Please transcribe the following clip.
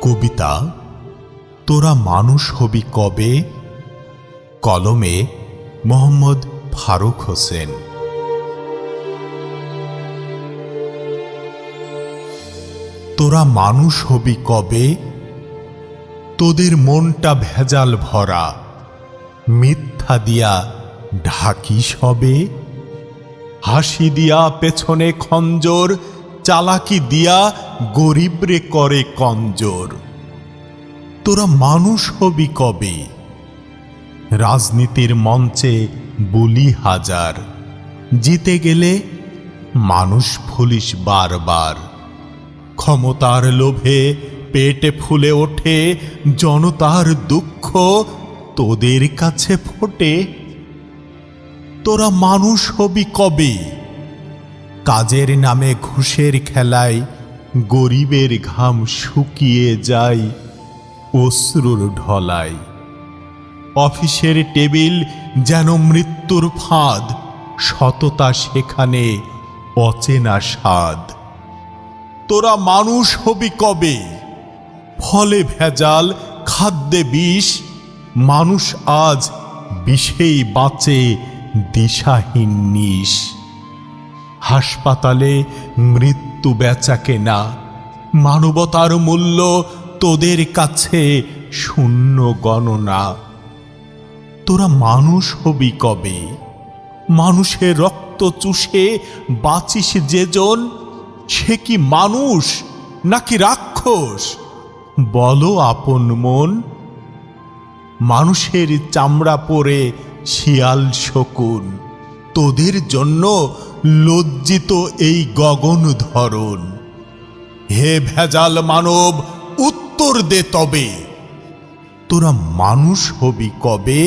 কবিতা তোরা মানুষ হবি কবে? কলমে মোহাম্মদ ফারুক হোসেন। তোরা মানুষ হবি কবে? তোদের মনটা ভেজাল ভরা, মিথ্যা দিয়া ঢাকি সবে। হাসি দিয়া পেছনে খঞ্জর, চালাকি দিয়া গরিবরে করে কঞ্জর। তোরা মানুষ হবি কবে? রাজনীতির মঞ্চে বলি হাজার, জিতে গেলে মানুষ ভুলিস বারবার। ক্ষমতার লোভে পেটে ফুলে ওঠে জনতার দুঃখ, তোদের কাছে ফোটে। তোরা মানুষ হবি কবে? কাজের নামে ঘুষের খেলায় গরিবের ঘাম শুকিয়ে যায় অশ্রুর ঢলায়। অফিসের টেবিল যেন মৃত্যুর ফাঁদ, সততা সেখানে অচেনা স্বাদ। তোরা মানুষ হবি কবে? ফলে ভেজাল, খাদ্যে বিষ, মানুষ আজ বিষেই বাঁচে দিশাহীন নিশ। হাসপাতালে মৃত্যু বেচা কেনা, মানবতার মূল্য তোদের কাছে শূন্য গণনা। তোরা মানুষ হবি কবে? মানুষের রক্ত চুষে বাঁচিস যেজন, সে কি মানুষ নাকি রাক্ষস? বলো আপন মন। মানুষের চামড়া পরে শিয়াল শকুন, তোদের জন্য লজ্জিত এই গগন ধরন। হে ভেজাল মানব, উত্তর দে তবে, তোরা মানুষ হবি কবে?